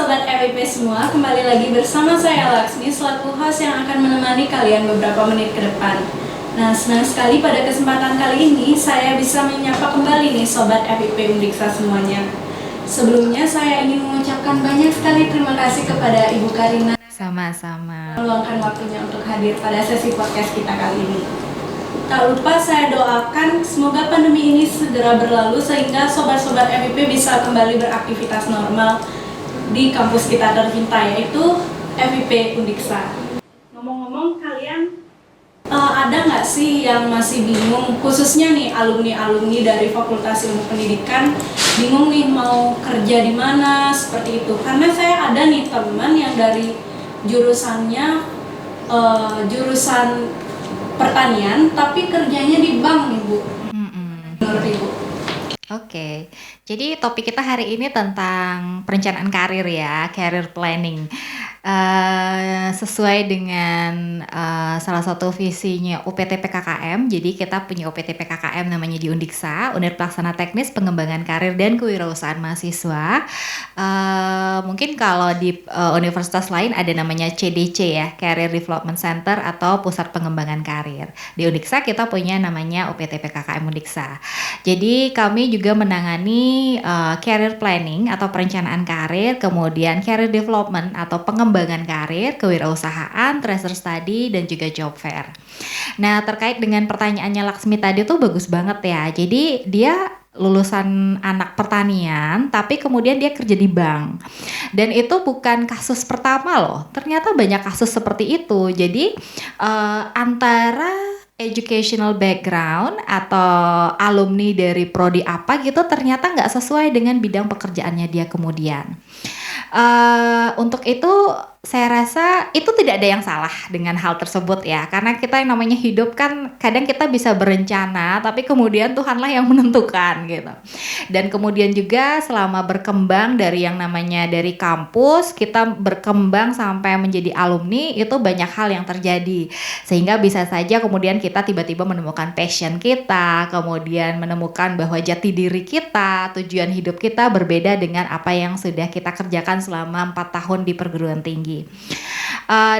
Sobat FIP semua, kembali lagi bersama saya Laksmi selaku host yang akan menemani kalian beberapa menit ke depan. Nah, senang sekali pada kesempatan kali ini saya bisa menyapa kembali nih Sobat FIP Undiksa semuanya. Sebelumnya saya ingin mengucapkan banyak sekali terima kasih kepada Ibu Karina Sama-sama. meluangkan waktunya untuk hadir pada sesi podcast kita kali ini. Tak lupa saya doakan semoga pandemi ini segera berlalu sehingga sobat-sobat FIP bisa kembali beraktivitas normal di kampus kita tercinta yaitu FIP Undiksa. Ngomong-ngomong kalian ada nggak sih yang masih bingung, khususnya nih alumni-alumni dari Fakultas Ilmu Pendidikan bingung nih mau kerja di mana seperti itu? Karena saya ada nih teman yang dari jurusannya jurusan pertanian tapi kerjanya di bank nih Bu. Menurut Ibu? Oke, jadi topik kita hari ini tentang perencanaan karir ya, career planning. Sesuai dengan salah satu visinya UPT PKKM, jadi kita punya UPT PKKM namanya di Undiksa, Unit Pelaksana Teknis Pengembangan Karir dan Kewirausahaan Mahasiswa. Mungkin kalau di universitas lain ada namanya CDC ya, Career Development Center atau Pusat Pengembangan Karir. Di Undiksa kita punya namanya UPT PKKM Undiksa. Jadi kami juga menangani career planning atau perencanaan karir, kemudian career development atau pengembangan karir, kewirausahaan, tracer study, dan juga job fair. Nah, terkait dengan pertanyaannya Laksmi tadi tuh bagus banget ya. Jadi dia lulusan anak pertanian, tapi kemudian dia kerja di bank. Dan itu bukan kasus pertama loh. Ternyata banyak kasus seperti itu. Jadi antara educational background atau alumni dari prodi apa gitu ternyata nggak sesuai dengan bidang pekerjaannya dia kemudian. Untuk itu saya rasa itu tidak ada yang salah dengan hal tersebut ya, karena kita yang namanya hidup kan kadang kita bisa berencana tapi kemudian Tuhanlah yang menentukan gitu. Dan kemudian juga selama berkembang dari yang namanya dari kampus, kita berkembang sampai menjadi alumni, itu banyak hal yang terjadi sehingga bisa saja kemudian kita tiba-tiba menemukan passion kita, kemudian menemukan bahwa jati diri kita, tujuan hidup kita berbeda dengan apa yang sudah kita kerjakan selama 4 tahun di perguruan tinggi.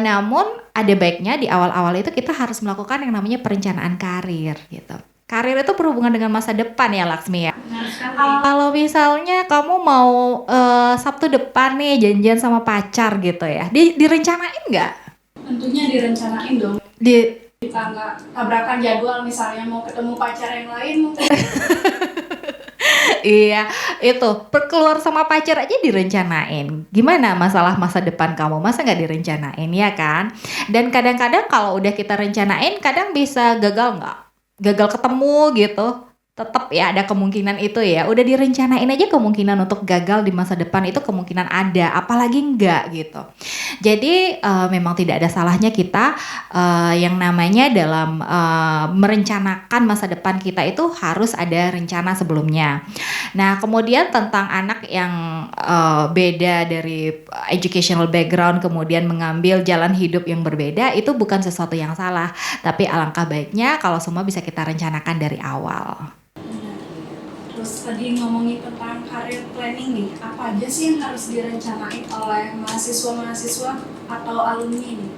Namun ada baiknya di awal-awal itu kita harus melakukan yang namanya perencanaan karir gitu. Karir itu berhubungan dengan masa depan ya Laksmi ya. Kalau misalnya kamu mau Sabtu depan nih janjian sama pacar gitu ya, direncanain nggak? Tentunya direncanain dong. Kita nggak tabrakan jadwal misalnya mau ketemu pacar yang lain mungkin. Iya, itu keluar sama pacar aja direncanain. Gimana masalah masa depan kamu? Masa nggak direncanain ya kan? Dan kadang-kadang kalau udah kita rencanain, kadang bisa gagal nggak? Gagal ketemu gitu. Tetap ya ada kemungkinan itu ya. Udah direncanain aja kemungkinan untuk gagal di masa depan itu kemungkinan ada. Apalagi enggak gitu. Jadi memang tidak ada salahnya kita yang namanya dalam merencanakan masa depan kita itu harus ada rencana sebelumnya. Nah kemudian tentang anak yang beda dari educational background kemudian mengambil jalan hidup yang berbeda, itu bukan sesuatu yang salah. Tapi alangkah baiknya kalau semua bisa kita rencanakan dari awal. Terus tadi ngomongin tentang career planning nih, apa aja sih yang harus direncanain oleh mahasiswa-mahasiswa atau alumni nih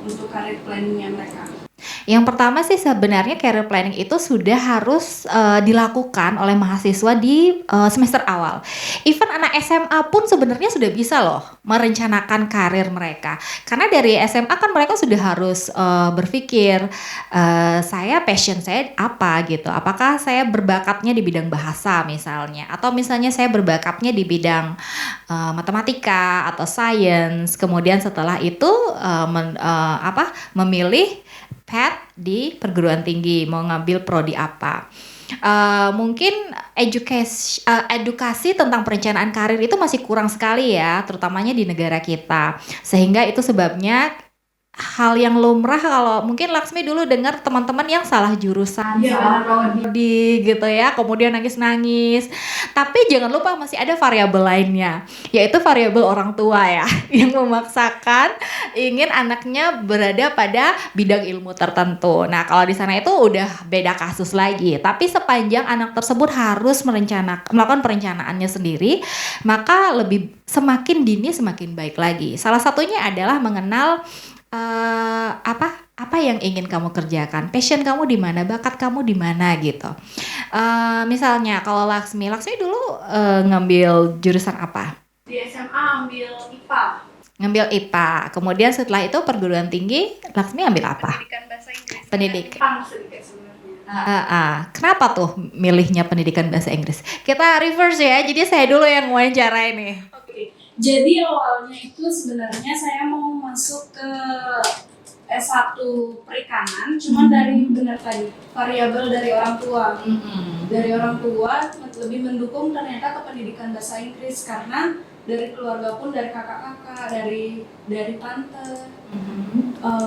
untuk career planningnya mereka? Yang pertama sih sebenarnya career planning itu sudah harus dilakukan oleh mahasiswa di semester awal. Even anak SMA pun sebenarnya sudah bisa loh merencanakan karir mereka. Karena dari SMA kan mereka sudah harus berpikir passion saya apa gitu. Apakah saya berbakatnya di bidang bahasa misalnya, atau misalnya saya berbakatnya di bidang matematika atau science. Kemudian setelah itu memilih path di perguruan tinggi, mau ngambil prodi apa. Mungkin edukasi tentang perencanaan karir itu masih kurang sekali ya, terutamanya di negara kita. Sehingga itu sebabnya hal yang lumrah kalau mungkin Laksmi dulu dengar teman-teman yang salah jurusan, Iya, salah benar banget. prodi gitu ya, kemudian nangis-nangis. Tapi jangan lupa masih ada variabel lainnya, yaitu variabel orang tua ya, yang memaksakan ingin anaknya berada pada bidang ilmu tertentu. Nah, kalau di sana itu udah beda kasus lagi. Tapi sepanjang anak tersebut harus melakukan perencanaannya sendiri, maka semakin dini semakin baik lagi. Salah satunya adalah mengenal apa yang ingin kamu kerjakan, passion kamu di mana, bakat kamu di mana gitu. Misalnya kalau Laksmi dulu ngambil jurusan apa? Di SMA ambil IPA. Ngambil IPA. Kemudian setelah itu perguruan tinggi, Laksmi ambil apa? Pendidikan bahasa Inggris. Pendidik. Jepang sedikit sebenarnya. Kenapa tuh milihnya pendidikan bahasa Inggris? Kita reverse ya, jadi saya dulu yang wawancara ini. Oke. Jadi awalnya itu sebenarnya saya mau masuk ke S1 perikanan, cuman dari benar tadi variabel dari orang tua. Dari orang tua lebih mendukung ternyata ke pendidikan bahasa Inggris karena dari keluarga pun, dari kakak-kakak, dari tante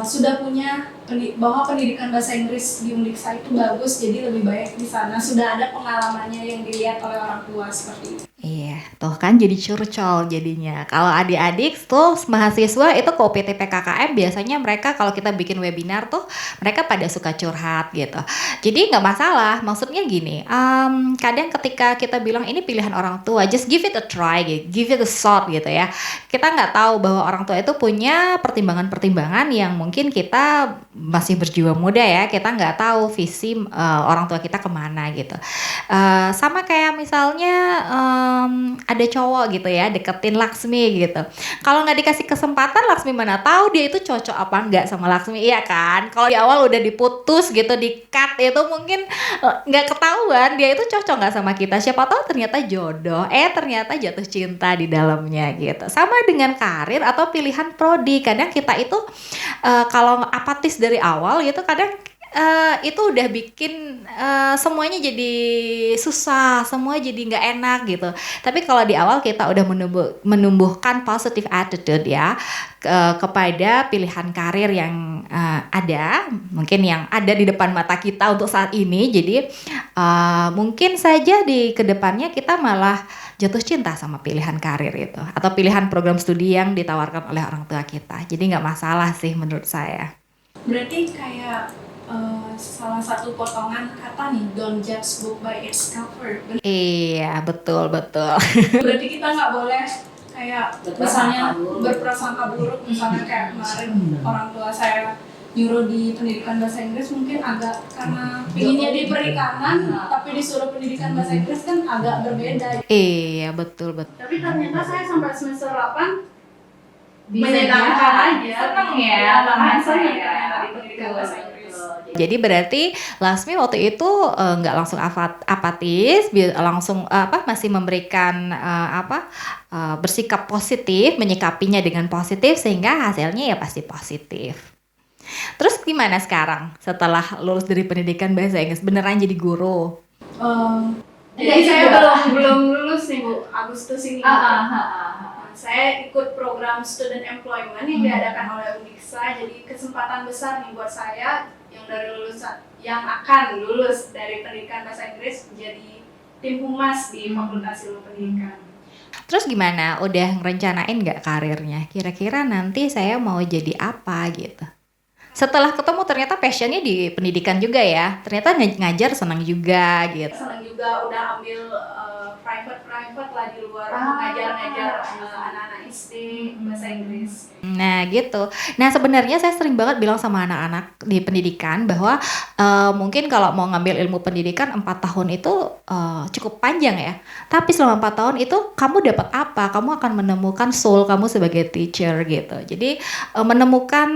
sudah punya bahwa pendidikan bahasa Inggris di Undiksa itu bagus, jadi lebih baik di sana. Sudah ada pengalamannya yang dilihat oleh orang tua seperti itu. Iya, tuh kan jadi curcol jadinya. Kalau adik-adik tuh mahasiswa itu ke UPT PKKM biasanya mereka kalau kita bikin webinar tuh mereka pada suka curhat gitu. Jadi nggak masalah, maksudnya gini, kadang ketika kita bilang ini pilihan orang tua, just give it a try, gitu, give it a shot gitu ya. Kita nggak tahu bahwa orang tua itu punya pertimbangan-pertimbangan yang mungkin kita masih berjiwa muda ya, kita nggak tahu visi orang tua kita kemana gitu. Sama kayak misalnya ada cowok gitu ya deketin Laksmi gitu. Kalau nggak dikasih kesempatan, Laksmi mana tahu dia itu cocok apa enggak sama Laksmi, iya kan? Kalau di awal udah diputus gitu, di cut itu mungkin nggak ketahuan dia itu cocok nggak sama kita. Siapa tahu ternyata jodoh, ternyata jatuh cinta di dalamnya gitu. Sama dengan karir atau pilihan prodi. Kadang kita itu kalau apatis dari awal gitu, kadang itu udah bikin semuanya jadi susah, semua jadi nggak enak gitu. Tapi kalau di awal kita udah menumbuhkan positive attitude ya kepada pilihan karir yang ada, mungkin yang ada di depan mata kita untuk saat ini. Jadi mungkin saja di kedepannya kita malah jatuh cinta sama pilihan karir itu atau pilihan program studi yang ditawarkan oleh orang tua kita. Jadi nggak masalah sih menurut saya. Berarti kayak salah satu potongan kata nih, don't judge book by its cover. Iya, betul. Berarti kita nggak boleh kayak misalnya berprasangka buruk, misalnya kayak kemarin orang tua saya nyuruh di pendidikan bahasa Inggris, mungkin agak karena pinginnya di perikanan tapi disuruh pendidikan bahasa Inggris kan agak berbeda. Iya, betul. Tapi ternyata saya sampai semester 8 Bisa menyenangkan aja, seneng ya bahasa seneng ya. ternyata di pendidikan bahasa Inggris. Jadi berarti Laksmi waktu itu nggak langsung apatis, langsung masih memberikan bersikap positif, menyikapinya dengan positif sehingga hasilnya ya pasti positif. Terus gimana sekarang setelah lulus dari pendidikan bahasa Inggris, beneran jadi guru? Jadi saya belum lulus nih Bu, Agustus ini. Saya ikut program student employment yang diadakan oleh Undiksa. Jadi kesempatan besar nih buat saya yang akan lulus dari pendidikan bahasa Inggris menjadi tim humas di Fakultas Ilmu Pendidikan. Terus gimana? Udah ngerencanain nggak karirnya? Kira-kira nanti saya mau jadi apa gitu? Setelah ketemu ternyata passionnya di pendidikan juga ya. Ternyata ngajar senang juga gitu. Senang juga, udah ambil private lah di luar, mengajar anak-anak SD bahasa Inggris. Nah gitu. Nah sebenarnya saya sering banget bilang sama anak-anak di pendidikan bahwa mungkin kalau mau ngambil ilmu pendidikan 4 tahun itu cukup panjang ya. Tapi selama 4 tahun itu kamu dapat apa? Kamu akan menemukan soul kamu sebagai teacher gitu. Jadi menemukan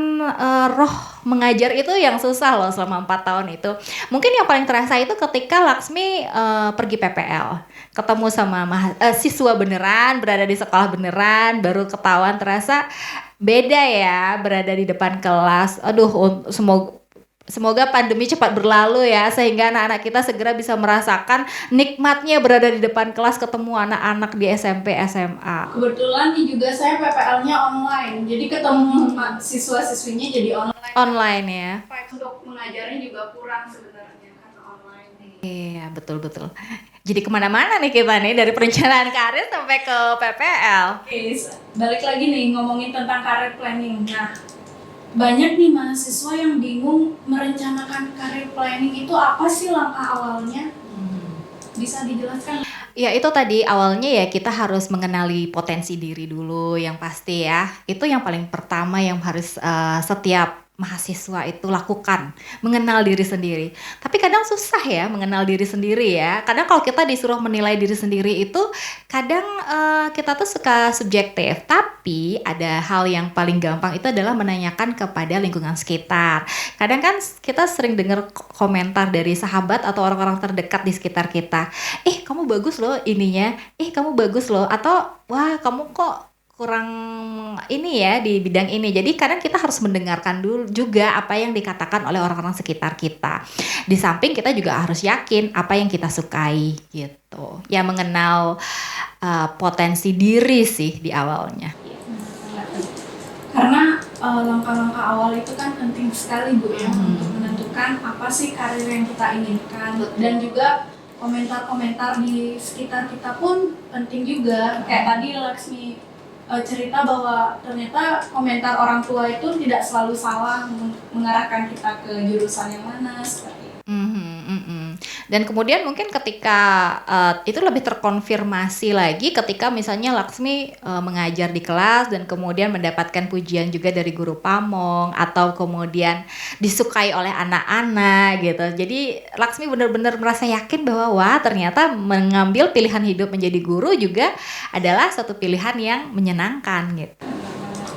roh mengajar itu yang susah loh selama 4 tahun itu. Mungkin yang paling terasa itu ketika Laksmi pergi PPL. Ketemu sama siswa beneran, berada di sekolah beneran, baru ketahuan terasa beda ya berada di depan kelas. Aduh, semoga Semoga pandemi cepat berlalu ya, sehingga anak-anak kita segera bisa merasakan nikmatnya berada di depan kelas ketemu anak-anak di SMP, SMA. Kebetulan nih juga saya PPL-nya online, jadi ketemu siswa-siswinya jadi online. Online ya. Untuk mengajarnya juga kurang sebenarnya karena online. Iya, betul-betul. Jadi kemana-mana nih kita nih, dari perencanaan karir sampai ke PPL. Oke, balik lagi nih ngomongin tentang career planning. Nah, banyak nih mahasiswa yang bingung merencanakan career planning itu apa sih langkah awalnya? Bisa dijelaskan? Ya itu tadi awalnya ya kita harus mengenali potensi diri dulu yang pasti ya. Itu yang paling pertama yang harus setiap mahasiswa itu lakukan, mengenal diri sendiri. Tapi kadang susah ya mengenal diri sendiri ya. Kadang kalau kita disuruh menilai diri sendiri itu kadang kita tuh suka subjektif. Tapi ada hal yang paling gampang itu adalah menanyakan kepada lingkungan sekitar. Kadang kan kita sering dengar komentar dari sahabat atau orang-orang terdekat di sekitar kita. Kamu bagus loh ininya. Kamu bagus loh. Atau wah kamu kok kurang ini ya di bidang ini. Jadi kadang kita harus mendengarkan dulu juga apa yang dikatakan oleh orang-orang sekitar kita. Di samping kita juga harus yakin apa yang kita sukai gitu. Ya mengenal potensi diri sih di awalnya. Karena langkah-langkah awal itu kan penting sekali Bu ya untuk menentukan apa sih karir yang kita inginkan. Dan juga komentar-komentar di sekitar kita pun penting juga. Kayak tadi Laksmi cerita bahwa ternyata komentar orang tua itu tidak selalu salah mengarahkan kita ke jurusan yang mana seperti itu. Dan kemudian mungkin ketika itu lebih terkonfirmasi lagi ketika misalnya Laksmi mengajar di kelas dan kemudian mendapatkan pujian juga dari guru pamong atau kemudian disukai oleh anak-anak gitu. Jadi Laksmi benar-benar merasa yakin bahwa wah ternyata mengambil pilihan hidup menjadi guru juga adalah satu pilihan yang menyenangkan gitu.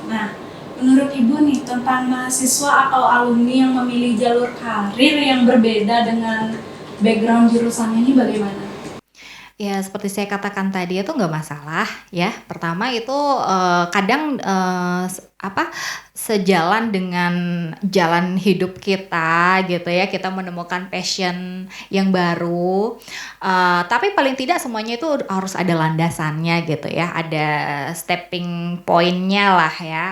Nah, menurut Ibu nih tentang mahasiswa atau alumni yang memilih jalur karir yang berbeda dengan background jurusan ini bagaimana? Ya seperti saya katakan tadi itu nggak masalah ya. Pertama itu kadang sejalan dengan jalan hidup kita gitu ya. Kita menemukan passion yang baru. Tapi paling tidak semuanya itu harus ada landasannya gitu ya. Ada stepping point-nya lah ya.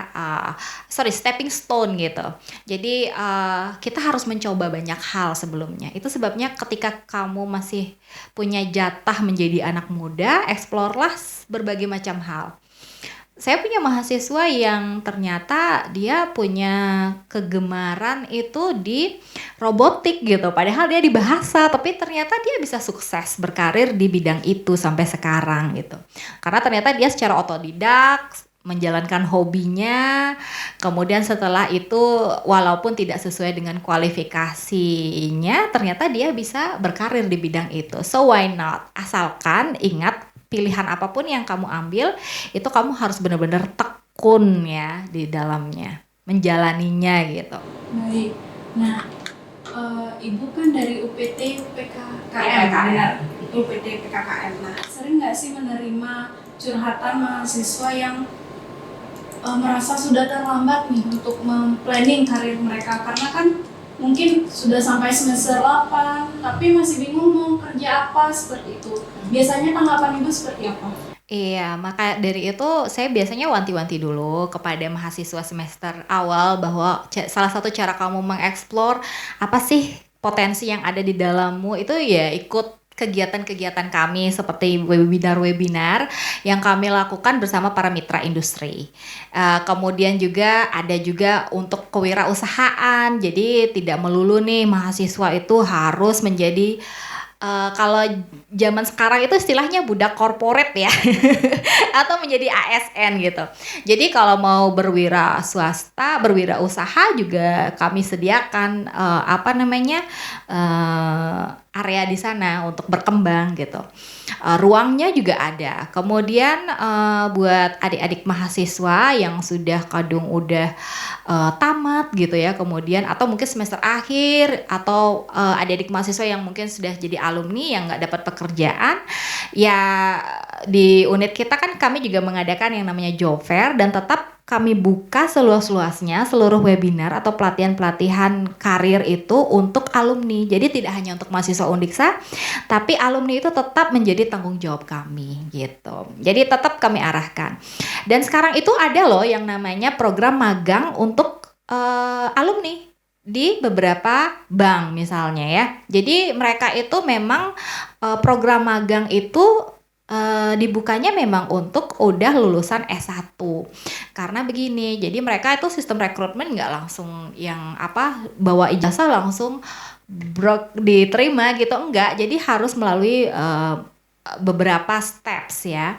Stepping stone gitu. Jadi kita harus mencoba banyak hal sebelumnya. Itu sebabnya ketika kamu masih punya jatah menjadi anak muda, explore-lah berbagai macam hal. Saya punya mahasiswa yang ternyata dia punya kegemaran itu di robotik gitu. Padahal dia di bahasa, tapi ternyata dia bisa sukses berkarir di bidang itu sampai sekarang gitu. Karena ternyata dia secara otodidak menjalankan hobinya, kemudian setelah itu walaupun tidak sesuai dengan kualifikasinya, ternyata dia bisa berkarir di bidang itu. So why not? Asalkan ingat pilihan apapun yang kamu ambil, itu kamu harus benar-benar tekun ya di dalamnya, menjalaninya gitu. Baik, nah Ibu kan dari UPT PKKM, benar? UPT PKKM. Nah, sering nggak sih menerima curhatan mahasiswa yang merasa sudah terlambat nih untuk memplanning karir mereka? Karena kan mungkin sudah sampai semester 8, tapi masih bingung mau kerja apa seperti itu. Biasanya tanggapan Ibu seperti apa? Iya, maka dari itu saya biasanya wanti-wanti dulu kepada mahasiswa semester awal bahwa salah satu cara kamu mengeksplor apa sih potensi yang ada di dalammu itu ya ikut kegiatan-kegiatan kami seperti webinar-webinar yang kami lakukan bersama para mitra industri. Kemudian juga ada juga untuk kewirausahaan, jadi tidak melulu nih mahasiswa itu harus menjadi kalau zaman sekarang itu istilahnya budak korporat ya atau menjadi ASN gitu. Jadi kalau mau berwirausaha juga kami sediakan area di sana untuk berkembang gitu. Ruangnya juga ada. Kemudian buat adik-adik mahasiswa yang sudah kadung udah tamat gitu ya, kemudian atau mungkin semester akhir atau adik-adik mahasiswa yang mungkin sudah jadi alumni yang nggak dapat pekerjaan, ya di unit kita kan kami juga mengadakan yang namanya job fair dan tetap kami buka seluas-luasnya seluruh webinar atau pelatihan-pelatihan karir itu untuk alumni. Jadi tidak hanya untuk mahasiswa Undiksa, tapi alumni itu tetap menjadi tanggung jawab kami gitu. Jadi tetap kami arahkan. Dan sekarang itu ada loh yang namanya program magang untuk alumni di beberapa bank misalnya ya. Jadi mereka itu memang program magang itu dibukanya memang untuk udah lulusan S1. Karena begini, jadi mereka itu sistem rekrutmen nggak langsung yang bawa ijazah langsung diterima gitu, enggak. Jadi harus melalui beberapa steps ya.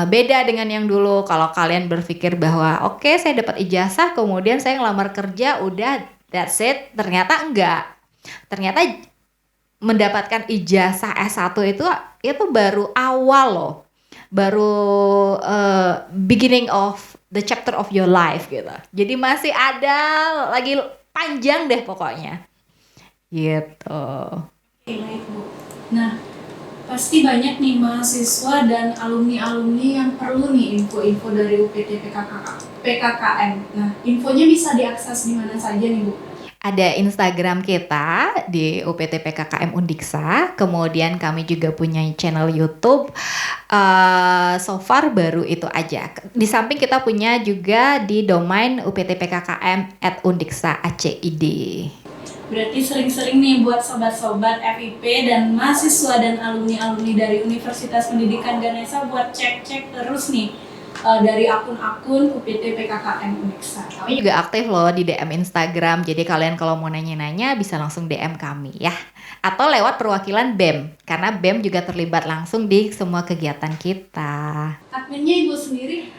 Beda dengan yang dulu. Kalau kalian berpikir bahwa oke, saya dapat ijazah kemudian saya ngelamar kerja udah that's it, ternyata enggak. Ternyata mendapatkan ijazah S1 itu baru awal loh. Baru beginning of the chapter of your life gitu. Jadi masih ada lagi panjang deh pokoknya. Gitu. Oke, baik Bu. Nah, pasti banyak nih mahasiswa dan alumni-alumni yang perlu nih info-info dari UPT PKKM. Nah, infonya bisa diakses di mana saja nih Bu? Ada Instagram kita di UPT PKKM Undiksa, kemudian kami juga punya channel YouTube. So far baru itu aja. Di samping kita punya juga di domain uptpkkm@undiksa.acid. Berarti sering-sering nih buat sobat-sobat FIP dan mahasiswa dan alumni-alumni dari Universitas Pendidikan Ganesha buat cek-cek terus nih dari akun-akun UPT PKKM Undiksa. Kami juga aktif loh di DM Instagram, jadi kalian kalau mau nanya-nanya bisa langsung DM kami ya. Atau lewat perwakilan BEM, karena BEM juga terlibat langsung di semua kegiatan kita. Adminnya Ibu sendiri?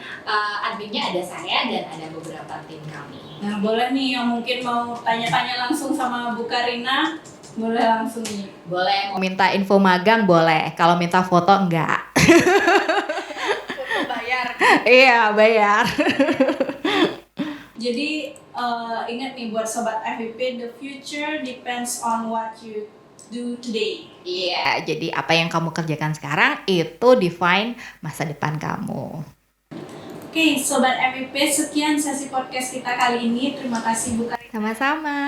Adminnya ada saya dan ada beberapa tim kami. Nah, boleh nih yang mungkin mau tanya-tanya langsung sama Bu Karina, boleh langsung nih. Boleh, mau minta info magang boleh, kalau minta foto enggak. Foto bayar. Iya, bayar. Jadi ingat nih buat sobat FIP, the future depends on what you do today. Iya, jadi apa yang kamu kerjakan sekarang itu define masa depan kamu. Oke, sobat FIP, sekian sesi podcast kita kali ini. Terima kasih Bu Karina. Sama-sama.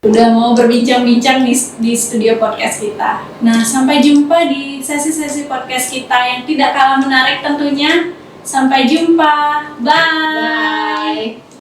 Udah mau berbincang-bincang di studio podcast kita. Nah, sampai jumpa di sesi-sesi podcast kita yang tidak kalah menarik tentunya. Sampai jumpa. Bye.